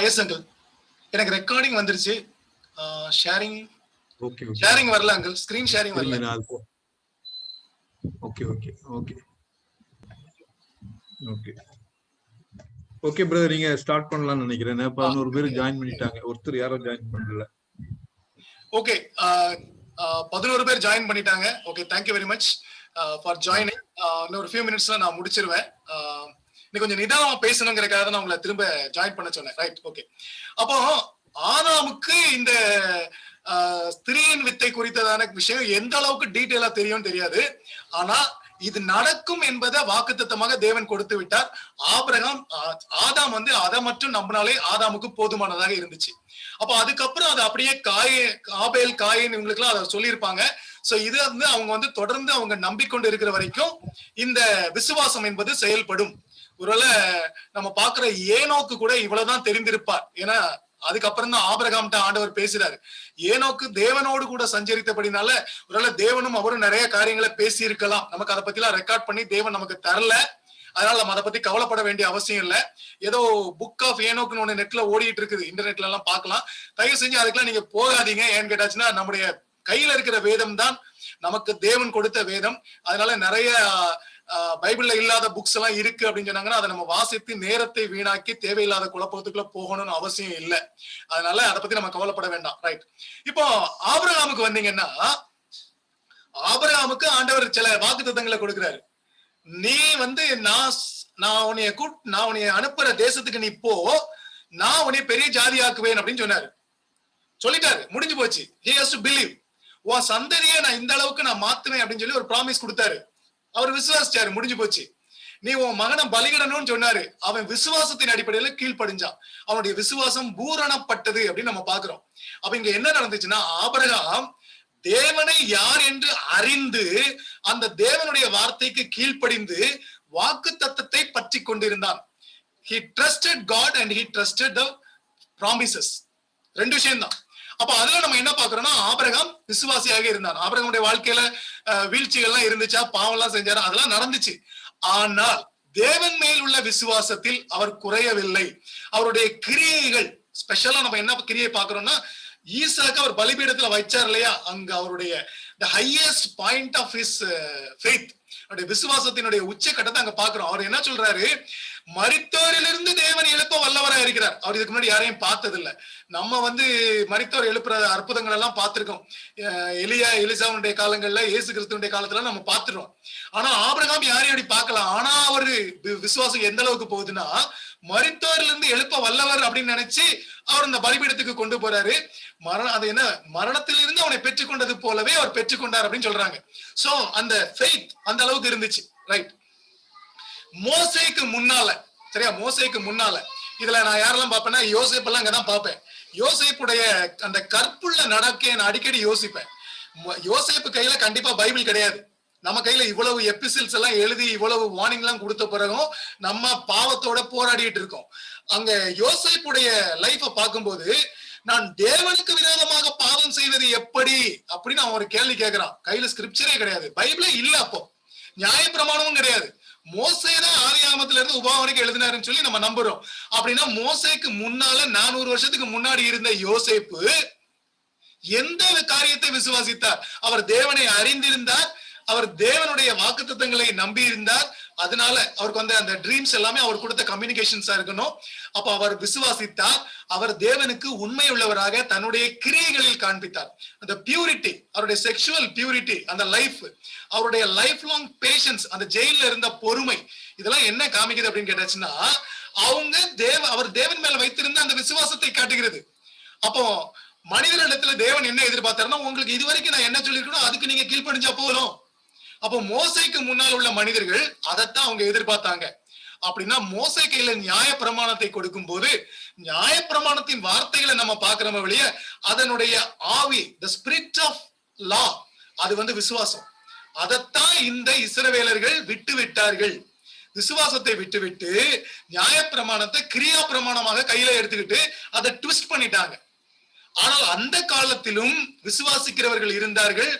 Yes uncle. எனக்கு recording வந்துருச்சு. Sharing okay okay sharing வரல அங்கிள். ஸ்கிரீன் ஷேரிங் வரல. Okay okay okay okay okay brother, நீங்க start பண்ணலாம்னு நினைக்கிறேன். 11 பேர் ஜாயின் பண்ணிட்டாங்க, ஒருத்தர் யாரும் ஜாயின் பண்ணல. ஓகே, 11 பேர் ஜாயின் பண்ணிட்டாங்க. Okay, thank you very much for joining. இன்னொரு ஃபியூ மினிட்ஸ்ல நான் முடிச்சிருவேன். நீ கொஞ்சம் நிதானமா பேசணுங்கிறதுக்காக தான் நான் உங்களை திரும்ப ஜாயின் பண்ண சொன்னேன். Right, okay. அப்போ ஆதாமுக்கு இந்த ஸ்திரீயின் வித்தை குறித்ததான விஷயம் எந்த அளவுக்கு டீட்டெயிலா தெரியும் தெரியாது. ஆனா இது நடக்கும் என்பதை வாக்குத்தத்தமாக தேவன் கொடுத்து விட்டார். ஆதாம் வந்து அதை மட்டும் நம்பினாலே ஆதாமுக்கு போதுமானதாக இருந்துச்சு. அப்ப அதுக்கப்புறம் அது அப்படியே ஆபேல் காயின் இவங்களுக்கு எல்லாம் அதை சொல்லியிருப்பாங்க. சோ இது வந்து அவங்க வந்து தொடர்ந்து அவங்க நம்பிக்கொண்டு இருக்கிற வரைக்கும் இந்த விசுவாசம் என்பது செயல்படும். ஒருவேளை நம்ம பாக்குற ஏனோக்கு கூட இவ்வளவுதான் தெரிந்திருப்பார். ஏன்னா அதுக்கப்புறம் தான் ஆபிரகாம்கிட்ட ஆண்டவர் பேசுறாரு. ஏனோக்கு தேவனோடு கூட சஞ்சரித்தபடினால ஒருவேளை தேவனும் அவரும் நிறைய காரியங்களை பேசி இருக்கலாம். நமக்கு அதை பத்தி எல்லாம் ரெக்கார்ட் பண்ணி தேவன் நமக்கு தரல. அதனால நம்ம அதை பத்தி கவலைப்பட வேண்டிய அவசியம் இல்லை. ஏதோ புக் ஆஃப் ஏனோக்குன்னு ஒண்ணு நெட்ல ஓடிட்டு இருக்குது, இன்டர்நெட்ல எல்லாம் பார்க்கலாம். தயவு செஞ்சு அதுக்கெல்லாம் நீங்க போகாதீங்க. ஏன்னு கேட்டாச்சுன்னா நம்முடைய கையில இருக்கிற வேதம் தான் நமக்கு தேவன் கொடுத்த வேதம். அதனால நிறைய பைபிள்ல இல்லாத புக்ஸ் எல்லாம் இருக்கு அப்படின்னு சொன்னாங்கன்னா அதை நம்ம வாசித்து நேரத்தை வீணாக்கி தேவையில்லாத குழப்பத்துக்குள்ள போகணும்னு அவசியம் இல்லை. அதனால அதை பத்தி நம்ம கவலைப்பட வேண்டாம். ரைட். இப்போ ஆபிரகாமுக்கு வந்தீங்கன்னா, ஆபிரகாமுக்கு ஆண்டவர் சில வாக்குத்தத்தங்களை கொடுக்கிறாரு. நீ வந்து நான் உன்னைய அனுப்புற தேசத்துக்கு நீ போ, நான் உன்னை பெரிய ஜாதி ஆக்குவேன் அப்படின்னு சொன்னாரு. சொல்லிட்டாரு, முடிஞ்சு போச்சு. he has to believe. உன் சந்ததியை நான் இந்த அளவுக்கு நான் மாத்துவேன் அப்படின்னு சொல்லி ஒரு ப்ராமிஸ் கொடுத்தாரு. அவர் விசுவாசிச்சாரு, முடிஞ்சு போச்சு. நீ உன் மகனை பலியிடணும்னு சொன்னாரு. அவன் விசுவாசத்தின் அடிப்படையில கீழ்ப்படிஞ்சான். அவனுடைய விசுவாசம் பூரணப்பட்டது அப்படின்னு நம்ம பாக்குறோம். அப்ப இங்க என்ன நடந்துச்சுன்னா, ஆபிரகாம் தேவனை யார் என்று அறிந்து அந்த தேவனுடைய வார்த்தைக்கு கீழ்ப்படிந்து வாக்கு தத்தத்தை பற்றி கொண்டிருந்தான். he trusted God and he trusted the promises. ரெண்டு விஷயம் தான். அப்ப அதுல நம்ம என்ன பாக்குறோம்னா, ஆபிரகாம் விசுவாசியாக இருந்தான். ஆபிரகாமுடைய வாழ்க்கையில வீழ்ச்சிகள்லாம் இருந்துச்சா, பாவம் எல்லாம் செஞ்சாரா, அதெல்லாம் நடந்துச்சு. ஆனால் தேவன் மேல் உள்ள விசுவாசத்தில் அவர் குறையவில்லை. அவருடைய கிரியைகள் ஸ்பெஷலா நம்ம என்ன கிரியை பாக்குறோம்னா, ஈசாக்கு அவர் பலிபீடத்துல வச்சார் இல்லையா, அங்க அவருடைய the highest point of his faith, அவருடைய விசுவாசத்தினுடைய உச்சக்கட்டத்தை அங்க பாக்குறோம். அவர் என்ன சொல்றாரு, மரித்தோரிலிருந்து தேவன் எழுப்ப வல்லவரா இருக்கிறார். அவர் இதுக்கு முன்னாடி யாரையும் பார்த்தது இல்ல. நம்ம வந்து மரித்தோர் எழுப்புற அற்புதங்கள் எல்லாம் பார்த்திருக்கோம். எலிசாவுடைய காலங்கள்ல, இயேசு கிறிஸ்துவனுடைய காலத்துல நம்ம பார்த்துருவோம். ஆனா ஆபிரகாம் யாரையும் அப்படி பார்க்கலாம். ஆனா அவரு விசுவாசம் எந்த அளவுக்கு போகுதுன்னா, மரித்தோரிலிருந்து இருந்து எழுப்ப வல்லவர் அப்படின்னு நினைச்சு அவர் இந்த பலிபீடத்துக்கு கொண்டு போறாரு. அது என்ன, மரணத்திலிருந்து அவனை பெற்றுக்கொண்டது போலவே அவர் பெற்றுக்கொண்டார் அப்படின்னு சொல்றாங்க. சோ அந்த ஃபெய்த் அந்த அளவுக்கு இருந்துச்சு. ரைட். மோசேக்கு முன்னால, சரியா, மோசேக்கு முன்னால இதுல நான் யாரெல்லாம் பார்ப்பேன்னா, யோசேப்பு எல்லாம் அங்கதான் பார்ப்பேன். யோசேப்புடைய அந்த கற்புள்ள நடக்கையை நான் அடிக்கடி யோசிப்பேன். யோசேப்பு கையில கண்டிப்பா பைபிள் கிடையாது. நம்ம கையில இவ்வளவு எபிசில்ஸ் எல்லாம் எழுதி இவ்வளவு வார்னிங் எல்லாம் கொடுத்த பிறகும் நம்ம பாவத்தோட போராடிட்டு இருக்கோம். அங்க யோசேப்புடைய லைஃப பார்க்கும்போது, நான் தேவனுக்கு விரோதமாக பாவம் செய்வது எப்படி அப்படின்னு அவன் ஒரு கேள்வி கேட்கிறான். கையில ஸ்கிரிப்சரே கிடையாது, பைபிளே இல்ல, அப்போ நியாய பிரமாணமும் கிடையாது. மோசேதான் ஆதியாகமத்துல இருந்து உபாகமத்துக்கு எழுதினாருன்னு சொல்லி நம்ம நம்புறோம். அப்படின்னா மோசேக்கு முன்னால 400 வருஷத்துக்கு முன்னாடி இருந்த யோசேப்பு எந்த காரியத்தை விசுவாசித்தார்? அவர் தேவனை அறிந்திருந்தார், அவர் தேவனுடைய வாக்குத்தத்தங்களை நம்பி இருந்தார். அதனால அவருக்கு வந்து அந்த ட்ரீம்ஸ் எல்லாமே அவர் கொடுத்த கம்யூனிகேஷன்ஸா இருக்கணும். அப்ப அவர் விசுவாசித்தார். அவர் தேவனுக்கு உண்மை உள்ளவராக தன்னுடைய கிரியைகளில் காண்பித்தார். அந்த பியூரிட்டி, அவருடைய செக்ஷுவல் பியூரிட்டி, அந்த லைஃப், அவருடைய லைஃப் லாங் பேஷன்ஸ், அந்த ஜெயில இருந்த பொறுமை, இதெல்லாம் என்ன காமிக்குது அப்படின்னு கேட்டாச்சுன்னா, அவர் தேவன் மேல வைத்திருந்த அந்த விசுவாசத்தை காட்டுகிறது. அப்போ மனிதனிடத்துல தேவன் என்ன எதிர்பார்த்தாருன்னா, உங்களுக்கு இதுவரைக்கும் நான் என்ன சொல்லிருக்கணும் அதுக்கு நீங்க கீழ்ப்படிஞ்சா போதும். அப்போ மோசைக்கு முன்னால் உள்ள மனிதர்கள் அதைத்தான் அவங்க எதிர்பார்த்தாங்க. அப்படின்னா மோசே கையில நியாய பிரமாணத்தை கொடுக்கும் போது, நியாய பிரமாணத்தின் வார்த்தைகளை நம்ம பாக்குறோம் வெளியே, அதனுடைய ஆவி, the spirit of law, அது வந்து விசுவாசம். அதைத்தான் இந்த இஸ்ரவேலர்கள் விட்டு விட்டார்கள். விசுவாசத்தை விட்டுவிட்டு நியாய பிரமாணத்தை கிரியா பிரமாணமாக கையில எடுத்துக்கிட்டு அதை ட்விஸ்ட் பண்ணிட்டாங்க. ஆனால் அந்த காலத்திலும் விசுவாசிக்கிறவர்கள் இருந்தார்கள்.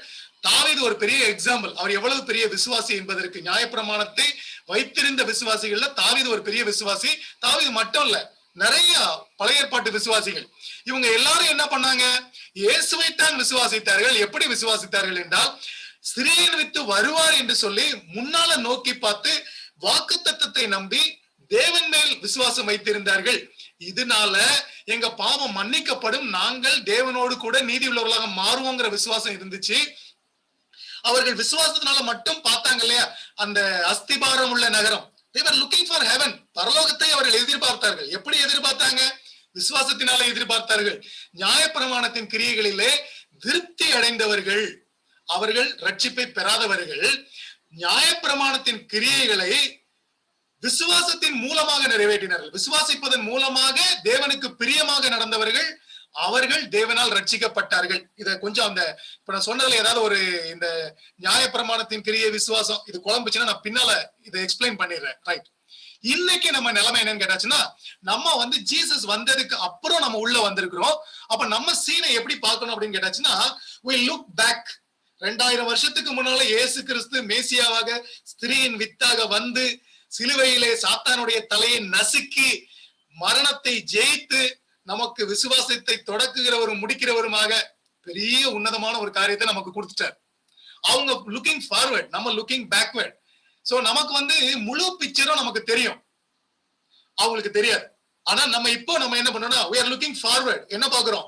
தாவீது ஒரு பெரிய எக்ஸாம்பிள். அவர் எவ்வளவு பெரிய விசுவாசி என்பதற்கு, நியாயப்பிரமாணத்தை வைத்திருந்த விசுவாசிகள்ல தாவீது ஒரு பெரிய விசுவாசி. தாவீது மட்டும் இல்ல, நிறைய பழைய ஏற்பாட்டு விசுவாசிகள் இவங்க எல்லாரும் என்ன பண்ணாங்க? இயேசுவைத்தான் விசுவாசித்தார்கள். எப்படி விசுவாசித்தார்கள் என்றால், ஸ்திரீயின் வித்து வருவார் என்று சொல்லி முன்னால நோக்கி பார்த்து வாக்குத்தத்தத்தை நம்பி தேவன் மேல் விசுவாசம் வைத்திருந்தார்கள். இதனால எங்க பாவம் மன்னிக்கப்படும், நாங்கள் தேவனோடு கூட நீதி உள்ளவர்களாக மாறுவோங்கிற விசுவாசம் இருந்துச்சு. அவர்கள் விசுவாசத்தினால மட்டும் பார்த்தாங்க இல்லையா அந்த அஸ்திபாரம் உள்ள நகரம். They were looking for heaven. பரலோகத்தை அவர்கள் எதிர்பார்த்தார்கள். எப்படி எதிர்பார்த்தாங்க? விசுவாசத்தினால எதிர்பார்த்தார்கள். நியாயப்பிரமாணத்தின் கிரியைகளிலே திருப்தி அடைந்தவர்கள், அவர்கள் ரட்சிப்பை பெறாதவர்கள். நியாயப்பிரமாணத்தின் கிரியைகளை விசுவாசத்தின் மூலமாக நிறைவேற்றினார்கள். விசுவாசிப்பதன் மூலமாக தேவனுக்கு பிரியமாக நடந்தவர்கள், அவர்கள் தேவனால் ரட்சிக்கப்பட்டார்கள். இத கொஞ்சம் அந்த இப்ப நான் சொன்னதுல ஏதாவது ஒரு இந்த நியாயப்பிரமாணத்தின் கிரியை விசுவாசம் இது குழம்புச்சுன்னா நான் பின்னால இதை எக்ஸ்பிளைன் பண்ணிடுறேன். ரைட். இன்னைக்கு நம்ம நிலைமை என்னன்னு கேட்டாச்சுன்னா, நம்ம வந்து ஜீசஸ் வந்ததுக்கு அப்புறம் நம்ம உள்ள வந்திருக்கிறோம். அப்ப நம்ம சீனை எப்படி பார்க்கணும் அப்படின்னு கேட்டாச்சுன்னா, we look back. 2000 வருஷத்துக்கு முன்னால இயேசு கிறிஸ்து மேசியாவாக ஸ்திரீயின் வித்தாக வந்து சிலுவையிலே சாத்தானுடைய தலையை நசுக்கி மரணத்தை ஜெயித்து நமக்கு விசுவாசத்தை தொடக்குகிறவரும் முடிக்கிறவருமாக பெரிய உன்னதமான ஒரு காரியத்தை நமக்கு கொடுத்துட்டார். அவங்க லுக்கிங் ஃபார்வர்ட், நம்ம லுக்கிங் பேக்வர்ட். சோ நமக்கு வந்து முழு பிக்சரும் நமக்கு தெரியும், அவங்களுக்கு தெரியாது. ஆனா நம்ம இப்போ நம்ம என்ன பண்ணோம்னா, we are looking forward. என்ன பாக்குறோம்?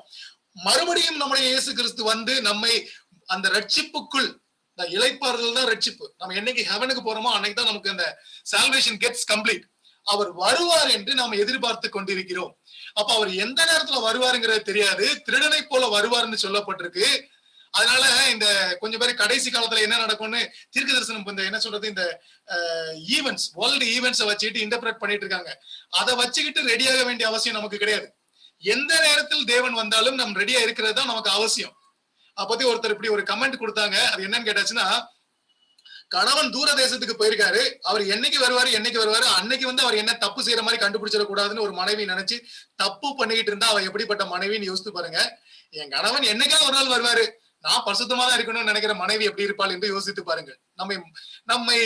மறுபடியும் நம்முடைய இயேசு கிறிஸ்து வந்து நம்மை அந்த ரட்சிப்புக்குள், இளைப்பாறுதல் தான் ரட்சிப்பு. நம்ம என்னைக்கு ஹெவனுக்கு போறோமோ அன்னைக்கு தான் நமக்கு அந்த சால்வேஷன் கெட்ஸ் கம்ப்ளீட். அவர் வருவார் என்று நாம் எதிர்பார்த்து கொண்டிருக்கிறோம். அப்ப அவர் எந்த நேரத்துல வருவாருங்கிறது தெரியாது. திருடனை போல வருவார்னு சொல்லப்பட்டிருக்கு. அதனால இந்த கொஞ்சம் பேர் கடைசி காலத்துல என்ன நடக்கும்னு தீர்க்க தரிசனம் இந்த என்ன சொல்றது, இந்த ஈவென்ட்ஸ், வேர்ல்டு ஈவென்ட்ஸை வச்சுக்கிட்டு இன்டர்பிரேட் பண்ணிட்டு இருக்காங்க. அதை வச்சுக்கிட்டு ரெடியாக வேண்டிய அவசியம் நமக்கு கிடையாது. எந்த நேரத்தில் தேவன் வந்தாலும் நம்ம ரெடியா இருக்கிறது தான் நமக்கு அவசியம். அப்பத்தி ஒருத்தர் இப்படி ஒரு கமெண்ட் கொடுத்தாங்க. அது என்னன்னு கேட்டாச்சுன்னா, கணவன் தூர தேசத்துக்கு போயிருக்காரு, அவர் என்னைக்கு வருவாரு, அன்னைக்கு வந்து அவர் என்ன தப்பு செய்யற மாதிரி கண்டுபிடிச்சிட கூடாதுன்னு ஒரு மனைவி நினைச்சு தப்பு பண்ணிக்கிட்டு இருந்தா அவ எப்படிப்பட்ட மனைவின்னு யோசித்து பாருங்க. என் கணவன் என்னைக்காவது ஒரு நாள் வருவாரு, நான் பரிசுத்தமா தான் இருக்கணும்னு நினைக்கிற மனைவி எப்படி இருப்பாள் என்று யோசித்து பாருங்கள். நம்மை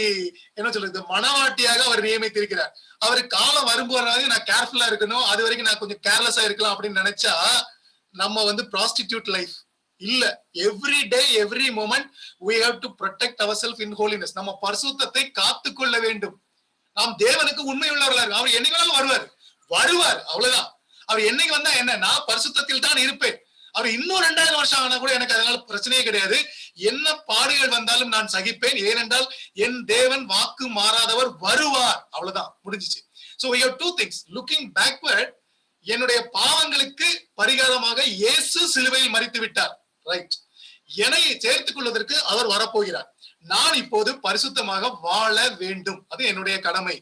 என்ன சொல்றது, மனவாட்டியாக அவர் நியமித்திருக்கிறார். அவரு காலம் வரும்போது நான் கேர்ஃபுல்லா இருக்கணும், அது வரைக்கும் நான் கொஞ்சம் கேர்லெஸ்ஸா இருக்கலாம் அப்படின்னு நினைச்சா நம்ம வந்து ப்ராஸ்டிடியூட் லைஃப் இல்ல. Every day every moment we have to protect ourselves in holiness. நம்ம பரிசுத்தத்தை காத்து கொள்ள வேண்டும். நாம் தேவனுக்கு உண்மை உள்ளவர்களா இருக்கு. அவர் என்னைக்கு வேணாலும் வருவார், அவ்வளவுதான். அவர் என்னைக்கு வந்தா என்ன, நான் பரிசுத்தத்தில் தான் இருப்பேன். அவர் இன்னும் 2000 வருஷம் ஆனா கூட எனக்கு அதனால பிரச்சனையே கிடையாது. என்ன பாடுகள் வந்தாலும் நான் சகிப்பேன். ஏனென்றால் என் தேவன் வாக்கு மாறாதவர் வருவார், அவ்வளவுதான், முடிஞ்சிச்சு. So we have two things. Looking backward, என்னுடைய பாவங்களுக்கு பரிகாரமாக இயேசு சிலுவையில் மரித்து விட்டார். ரைட். என்னை சேர்த்துக் கொள்வதற்கு அவர் வரப்போகிறார். நான் இப்போது பரிசுத்தமாக வாழ வேண்டும், அது என்னுடைய கடமை.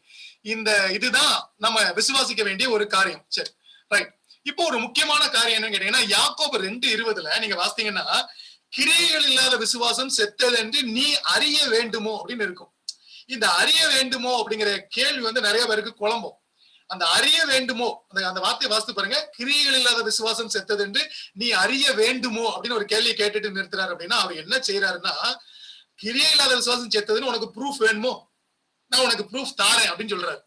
இதுதான் நம்ம விசுவாசிக்க வேண்டிய ஒரு காரியம். சரி, ரைட். இப்போ ஒரு முக்கியமான காரியம் என்னன்னு கேட்டீங்கன்னா, யாக்கோபு 2:20 நீங்க வாசித்தீங்கன்னா, கிரியைகள் இல்லாத விசுவாசம் செத்தது என்று நீ அறிய வேண்டுமோ அப்படின்னு இருக்கும். இந்த அறிய வேண்டுமோ அப்படிங்கிற கேள்வி வந்து நிறைய பேருக்கு குழம்பும். அந்த அறிய வேண்டுமோ அந்த வார்த்தையை வாசித்து பாருங்க. கிரியைகள் இல்லாத விசுவாசம் செத்தது என்று நீ அறிய வேண்டுமோ அப்படின்னு ஒரு கேள்வியை கேட்டுட்டு நிறுத்துறாரு. அப்படின்னா அவர் என்ன செய்யறாருன்னா, கிரியை இல்லாத விசுவாசம் செத்ததுன்னு உனக்கு ப்ரூஃப் வேணுமோ, நான் உனக்கு ப்ரூஃப் தாரேன் அப்படின்னு சொல்றாரு.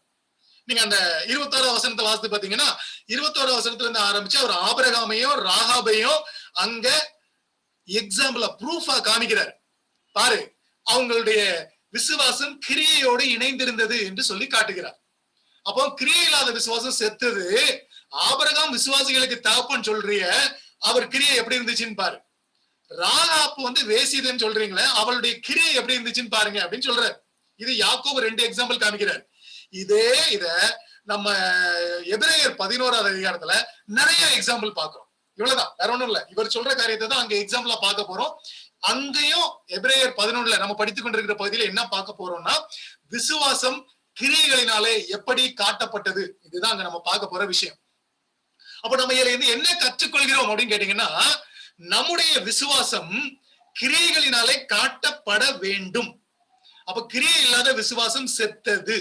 நீங்க அந்த 21ஆவது வசனத்தை வாசித்து பாத்தீங்கன்னா, 21ஆவது வசனத்துல இருந்து ஆரம்பிச்சு அவர் ஆபிரகாமையும் ராகாபையும் அங்க எக்ஸாம்பிளா ப்ரூஃபா காமிக்கிறார். பாரு, அவங்களுடைய விசுவாசம் கிரியையோடு இணைந்திருந்தது என்று சொல்லி காட்டுகிறார். அப்போ கிரியை இல்லாத விசுவாசம் செத்தது. ஆபிரகாம் விசுவாசிகளுக்கு தகப்பன் சொல்றிய, அவர் கிரியை எப்படி இருந்துச்சுன்னு பாரு. ராகாப் வந்து வேசிதுன்னு சொல்றீங்களே, அவளுடைய கிரியை எப்படி இருந்துச்சுன்னு பாருங்க அப்படின்னு சொல்றாரு. இது யாக்கோபு 2 எக்ஸாம்பிள் காமிக்கிறார். இத நம்ம எபிரேயர் 11ஆவது அதிகாரத்துல நிறைய எக்ஸாம்பிள் பாக்குறோம். இவ்வளவுதான், வேற ஒண்ணும் இல்ல. இவர் சொல்ற காரியத்தை தான் அங்க எக்ஸாம்பிளா பார்க்க போறோம். அங்கேயும் எபிரேயர் 11 நம்ம படித்துக் கொண்டிருக்கிற பகுதியில என்ன பார்க்க போறோம்னா, விசுவாசம் கிரியைகளினாலே எப்படி காட்டப்பட்டது, இதுதான் அங்க நம்ம பார்க்க போற விஷயம். அப்ப நம்ம இதுல இருந்து என்ன கற்றுக்கொள்கிறோம் அப்படின்னு கேட்டீங்கன்னா, நம்முடைய விசுவாசம் கிரியைகளினாலே காட்டப்பட வேண்டும். அப்ப கிரியை இல்லாத விசுவாசம் செத்தது.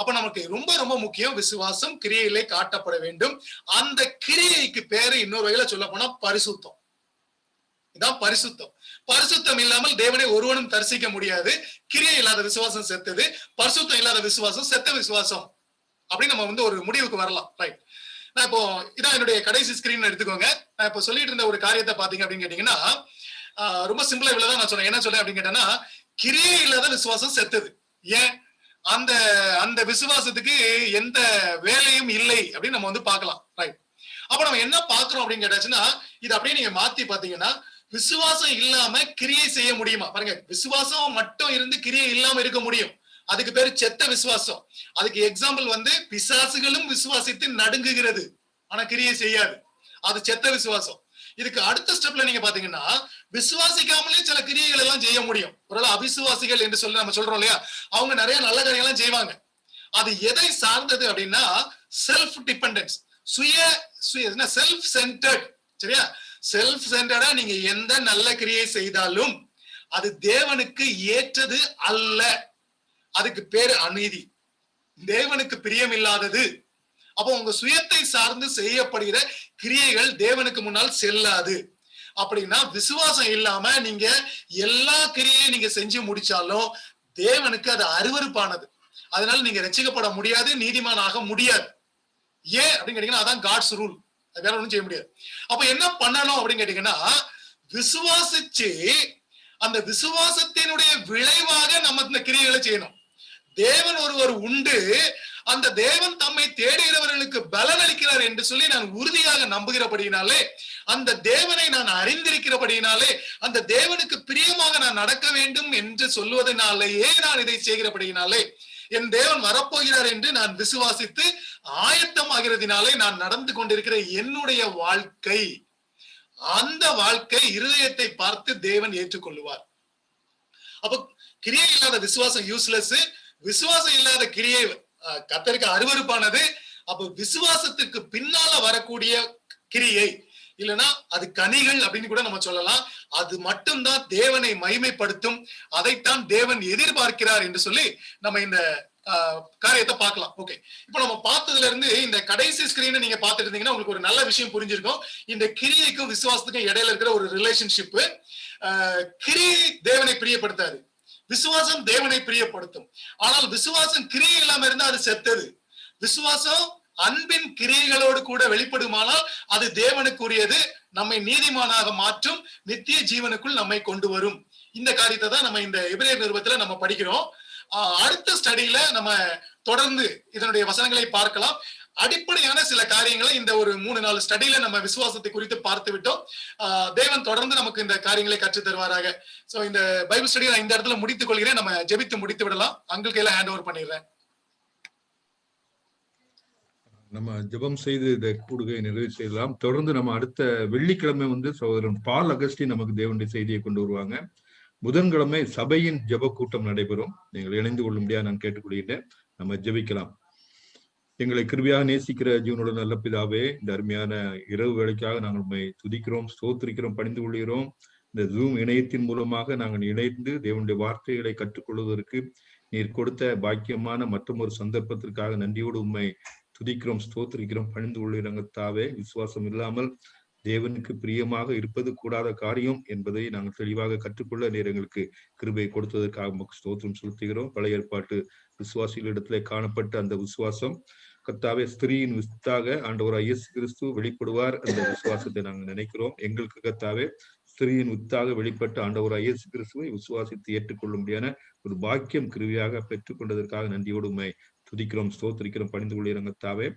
அப்ப நமக்கு ரொம்ப ரொம்ப முக்கியம், விசுவாசம் கிரியையிலே காட்டப்பட வேண்டும். அந்த கிரியைக்கு பேரு இன்னொரு வகையில சொல்ல போனா பரிசுத்தம். இதான் பரிசுத்தம். பரிசுத்தம் இல்லாமல் தேவனை ஒருவனும் தரிசிக்க முடியாது. கிரியை இல்லாத விசுவாசம் செத்தது, பரிசுத்தம் இல்லாத விசுவாசம் செத்த விசுவாசம் அப்படின்னு நம்ம வந்து ஒரு முடிவுக்கு வரலாம். ரைட். நான் இப்போ இதான் என்னுடைய கடைசி ஸ்கிரீன் எடுத்துக்கோங்க. நான் இப்போ சொல்லிட்டு இருந்த ஒரு காரியத்தை பாத்தீங்க அப்படின்னு கேட்டீங்கன்னா, ரொம்ப சிம்பிளா இவ்வளவுதான் நான் சொன்னேன். என்ன சொல்றேன் அப்படின்னு கேட்டேன்னா, கிரியை இல்லாத விசுவாசம் செத்தது. ஏன்? அந்த அந்த விசுவாசத்துக்கு எந்த வேலையும் இல்லை அப்படின்னு நம்ம வந்து பார்க்கலாம். ரைட். அப்ப நம்ம என்ன பாக்குறோம் அப்படின்னு கேட்டாச்சுன்னா, இது அப்படியே நீங்க மாத்தி பாத்தீங்கன்னா, விசுவாசம் இல்லாம கிரியை செய்ய முடியுமா? பாருங்க, விசுவாசம் மட்டும் இருந்து கிரியை இல்லாம இருக்க முடியும். அதுக்கு பேரு செத்த விசுவாசம். அதுக்கு எக்ஸாம்பிள் வந்து பிசாசுகளும் விசுவாசித்து நடுங்குகிறது, ஆனா கிரியை செய்யாது. அது செத்த விசுவாசம். இதுக்கு அடுத்த ஸ்டெப்ல நீங்க பாத்தீங்கன்னா, விசுவாசிக்காமலே சில கிரியைகள் எல்லாம் செய்ய முடியும். ஒருவேளை அவிசுவாசிகள் என்று சொல்லி நம்ம சொல்றோம் இல்லையா, அவங்க நிறைய நல்ல காரியங்கள்லாம் செய்வாங்க. அது எதை சார்ந்தது அப்படின்னா, செல்ஃப் டிபெண்டன்ஸ், செல்ஃப் சென்டர்ட். சரியா? செல்ஃப் சென்டர்டா நீங்க எந்த நல்ல கிரியை செய்தாலும் அது தேவனுக்கு ஏற்றது அல்ல. அதுக்கு பேரு அநீதி, தேவனுக்கு பிரியம் இல்லாதது. அப்போ உங்க சுயத்தை சார்ந்து செய்யப்படுகிற கிரியைகள் தேவனுக்கு முன்னால் செல்லாது. அப்படின்னா விசுவாசம் இல்லாம நீங்க எல்லா கிரியையும் நீங்க செஞ்சு முடிச்சாலும் தேவனுக்கு அது அருவருப்பானது. அதனால நீங்க ரட்சிக்கப்பட முடியாது, நீதிமான் ஆக முடியாது. ஏன் அப்படின்னு கேட்டீங்கன்னா, அதான் காட்ஸ் ரூல். வேற ஒண்ணும் செய்ய முடியாது. அப்ப என்ன பண்ணணும் அப்படின்னு கேட்டீங்கன்னா, விசுவாசிச்சு அந்த விசுவாசத்தினுடைய விளைவாக நம்ம இந்த கிரியைகளை செய்யணும். தேவன் ஒருவர் உண்டு, அந்த தேவன் தம்மை தேடுகிறவர்களுக்கு பலன் அளிக்கிறார் என்று சொல்லி நான் உறுதியாக நம்புகிறபடியினாலே, அந்த தேவனை நான் அறிந்திருக்கிறபடியினாலே, அந்த தேவனுக்கு பிரியமாக நான் நடக்க வேண்டும் என்று சொல்வதனாலேயே நான் இதை செய்கிறபடியினாலே, என் தேவன் வரப்போகிறார் என்று நான் விசுவாசித்து ஆயத்தமாகிறதினாலே நான் நடந்து கொண்டிருக்கிற என்னுடைய வாழ்க்கை, அந்த வாழ்க்கை இருதயத்தை பார்த்து தேவன் ஏற்றுக்கொள்ளுவார். அப்ப கிரியை இல்லாத விசுவாசம் யூஸ்லெஸ், விசுவாசம் இல்லாத கிரியை கர்த்தருக்கு அருவருப்பானது. அப்ப விசுவாசத்துக்கு பின்னால வரக்கூடிய கிரியை இல்லைன்னா அது கனிகள் அப்படின்னு கூட நம்ம சொல்லலாம். அது மட்டும்தான் தேவனை மகிமைப்படுத்தும், அதைத்தான் தேவன் எதிர்பார்க்கிறார் என்று சொல்லி நம்ம இந்த காரியத்தை பார்க்கலாம். ஓகே, இப்போ நம்ம பார்த்ததுல இருந்து இந்த கடைசி ஸ்கிரீனை நீங்க பார்த்துட்டு இருந்தீங்கன்னா உங்களுக்கு ஒரு நல்ல விஷயம் புரிஞ்சிருக்கும். இந்த கிரியைக்கும் விசுவாசத்துக்கும் இடையில இருக்கிற ஒரு ரிலேஷன்ஷிப். கிரியை தேவனை பிரியப்படுத்தாது, விசுவாசம் தேவனை பிரியப்படுத்தும். ஆனால் விசுவாசம் கிரியை இல்லாம இருந்தா அது செத்தது. விசுவாசம் அன்பின் கிரியைகளோடு கூட வெளிப்படுமானால் அது தேவனுக்குரியது, நம்மை நீதிமானாக மாற்றும், நித்திய ஜீவனுக்குள் நம்மை கொண்டு வரும். இந்த காரியத்தை தான் நம்ம இந்த எபிரேயர் நிருபத்துல நம்ம படிக்கிறோம். அடுத்த ஸ்டடியில நம்ம தொடர்ந்து இதனுடைய வசனங்களை பார்க்கலாம். அடிப்படையான சில காரியங்களை இந்த ஒரு 3-4 ஸ்டடியில நம்ம விசுவாசத்தை குறித்து பார்த்து விட்டோம். தேவன் தொடர்ந்து நமக்கு இந்த காரியங்களை கற்றுத் தருவாராக. சோ இந்த பைபிள் ஸ்டடியை நான் இந்த இடத்துல முடித்துக் கொள்கிறேன். நம்ம ஜெபித்து முடித்து விடலாம். அங்கிள் கையில ஹேண்ட் ஓவர் பண்ணிடுறேன். நம்ம ஜெபம் செய்து இந்த கூடுகையை நிறைவு செய்யலாம். தொடர்ந்து நம்ம அடுத்த வெள்ளிக்கிழமை வந்து சகோதரன் பால் அகஸ்டின் நமக்கு தேவனுடைய செய்தியை கொண்டு வருவாங்க. புதன்கிழமை சபையின் ஜெப கூட்டம் நடைபெறும். நீங்கள் இணைந்து கொள்ளும்படியா நான் கேட்டுக்கொள்கிறேன். நம்ம ஜெபிக்கலாம். எங்களை கிருபையாக நேசிக்கிற ஜீவனோட நல்ல பிதாவே, இந்த அருமையான இரவு வேளைக்காக நாங்கள் உண்மை துதிக்கிறோம், ஸ்தோத்திரிக்கிறோம், பணிந்து கொள்கிறோம். இந்த ஜூம் இணையத்தின் மூலமாக நாங்கள் இணைந்து தேவனுடைய வார்த்தைகளை கற்றுக்கொள்வதற்கு நீர் கொடுத்த பாக்கியமான மற்றும் ஒரு சந்தர்ப்பத்திற்காக நன்றியோடு உண்மை துதிக்கிறோம், ஸ்தோத்திரிக்கிறோம், பணிந்து கொள்கிறோம். தாவே, விசுவாசம் இல்லாமல் தேவனுக்கு பிரியமாக இருப்பது கூடாத காரியம் என்பதை நாங்கள் தெளிவாக கற்றுக்கொள்ள நீர் எங்களுக்கு கிருபை கொடுத்ததற்காக ஸ்தோத்திரம் செலுத்துகிறோம். பழைய ஏற்பாட்டு விசுவாசிகளிடத்திலே காணப்பட்ட அந்த விசுவாசம் கர்த்தாவே, ஸ்திரீயின் வித்தாக ஆண்டவராகிய இயேசு கிறிஸ்து வெளிப்படுவார். அந்த விசுவாசத்தை நாங்கள் நினைக்கிறோம். எங்களுக்கு கர்த்தாவே, ஸ்திரீயின் வித்தாக வெளிப்பட்ட ஆண்டவராகிய இயேசு கிறிஸ்துவை விசுவாசித்து ஏற்றுக்கொள்ளும்படியான ஒரு பாக்கியம் கிருவியாக பெற்றுக் கொண்டதற்காக நன்றியோடு உண்மை துதிக்கிறோம், ஸ்தோத்திரிக்கிறோம், பணிந்து கொள்கிறோம். கர்த்தாவே,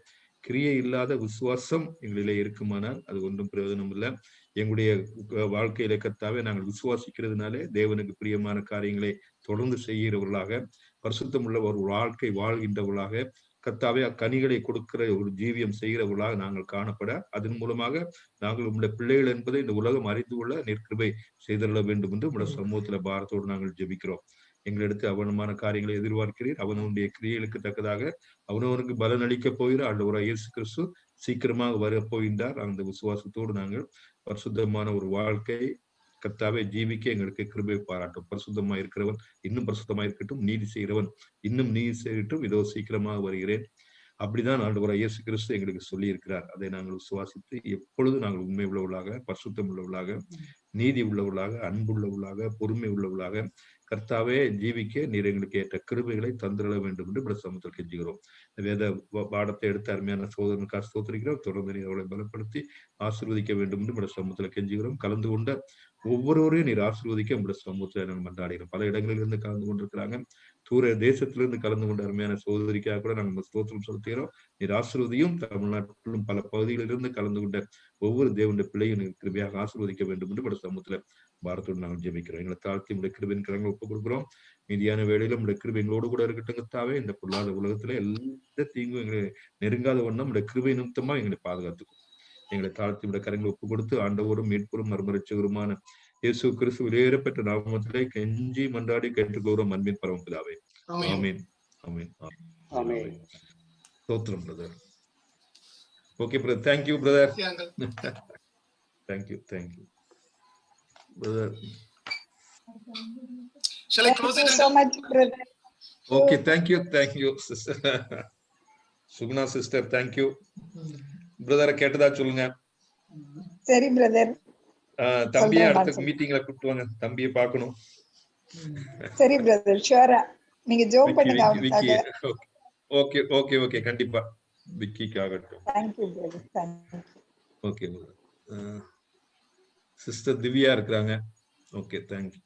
கிரியை இல்லாத விசுவாசம் எங்களிலே இருக்குமானால் அது ஒன்றும் பிரயோஜனம் இல்லை. எங்களுடைய வாழ்க்கையில கர்த்தாவே, நாங்கள் விசுவாசிக்கிறதுனாலே தேவனுக்கு பிரியமான காரியங்களை தொடர்ந்து செய்கிறவர்களாக, பரிசுத்தம் உள்ள ஒரு வாழ்க்கை வாழ்கின்றவர்களாக, கர்த்தாவே அக்கனிகளை கொடுக்கிற ஒரு ஜீவியம் செய்கிறவர்களாக நாங்கள் காணப்பட, அதன் மூலமாக நாங்கள் உங்களுடைய பிள்ளைகள் என்பதை இந்த உலகம் அறிந்து கொள்ள நீர் கிருபை செய்தருள வேண்டும் என்று உங்களுடைய சமூகத்துல பாரத்தோடு நாங்கள் ஜெபிக்கிறோம். எங்களிடத்து அவனமான காரியங்களை எதிர்பார்க்கிறீர். அவனுடைய கிரியைகளுக்கு தக்கதாக அவனவனுக்கு பலன் அளிக்க போகிற ஆண்டவராகிய இயேசு கிறிஸ்து சீக்கிரமாக வரப்போகின்றார். அந்த விசுவாசத்தோடு நாங்கள் பரிசுத்தமான ஒரு வாழ்க்கை கர்த்தாவே ஜீவிக்க எங்களுக்கு கிருபை பாராட்டும். பரிசுத்தமா இருக்கிறவன் இன்னும் பரிசுத்தமா இருக்கட்டும், நீதி செய்கிறவன் இன்னும் நீதி செய்யட்டும், இதோ சீக்கிரமாக வருகிறேன். அப்படிதான் ஆண்டவராகிய இயேசு கிறிஸ்து எங்களுக்கு சொல்லி இருக்கிறார். அதை நாங்கள் விசுவாசித்து எப்பொழுது நாங்கள் உண்மை உள்ளவர்களாக, பரிசுத்தம் உள்ளவர்களாக, நீதி உள்ளவர்களாக, அன்புள்ளவர்களாக, பொறுமை உள்ளவர்களாக, கர்த்தாவே ஜீவிக்க நீர் எங்களுக்கு ஏற்ற கிருபைகளை தந்திரள வேண்டும் என்று இப்படி சமூகத்தில் கெஞ்சுகிறோம். வேத பாடத்தை எடுத்து அருமையான சோதனைக்காக ஸ்தோத்திரிக்கிறோம். தொடர்ந்து நீர் அவளை பலப்படுத்தி ஆசீர்வதிக்க வேண்டும் என்று இப்படி சமூகத்தில் கெஞ்சுகிறோம். கலந்து கொண்ட ஒவ்வொருவரையும் நீர் ஆசீர்வதிக்க இப்படி சமூகத்தில் நாங்கள் மன்றாடுகிறோம். பல இடங்களில் இருந்து கலந்து கொண்டிருக்கிறாங்க. தூர தேசத்திலிருந்து கலந்து கொண்ட அருமையான சகோதரிக்காக கூட நாங்கள் ஸ்தோத்திரம் செலுத்துகிறோம். நீர் ஆசீர்வதியும். தமிழ்நாட்டிலும் பல பகுதிகளிலிருந்து கலந்து கொண்ட ஒவ்வொரு தேவனுடைய பிள்ளையும் கிருபையாக ஆசீர்வதிக்க வேண்டும் என்று இப்படி சமூகத்துல பாரத்தோடு நாங்கள் ஜெபிக்கிறோம். எங்களை தாழ்த்தி உடைய கிருபையின் கரங்களை ஒப்புக் கொடுக்கிறோம். மீதியான வேளையில உடைய கிருபை எங்களோடு கூட இருக்கட்டுங்கத்தாவே. இந்த பொருளாதார உலகத்துல எந்த தீங்கும் எங்களை நெருங்காத வண்ணம் உடைய கிருபை நிமித்தமா எங்களை பாதுகாத்துக்கும். எங்களை தாழ்த்தி உடைய கரங்களை ஒப்புக் கொடுத்து ஆண்டவரும் மீட்புறும் மர்மரட்சகருமான இயேசு கிறிஸ்து வெளியேறப்பட்ட நாமத்திலே கெஞ்சி மன்றாடி கேட்டுக்கொள்கிறோம் அன்பின் பரமபிதாவே. ஆமீன். ஆமீன். ஆமீன். ஸ்தோத்திரம் brother. Okay brother. Thank you brother. Thank you. Brother. Shall I close it? Thank you so much, brother. Okay, thank you sister. Sugna sister, thank you. Brother கேட்டதா சொல்லுங்க. சரி பிரதர். தம்பியை அடுத்த மீட்டிங்ல கூப்பிட்டு வாங்க. தம்பியை பார்க்கணும். சரி பிரதர், ஷூரா. நீங்க ஜோம் பண்ணுங்க அவங்களுக்காக. ஓகே கண்டிப்பா. விக்கிக்காகட்டும். Thank you brother. Thank you. Okay. Sister Divya இருக்காங்க. Okay, thank you.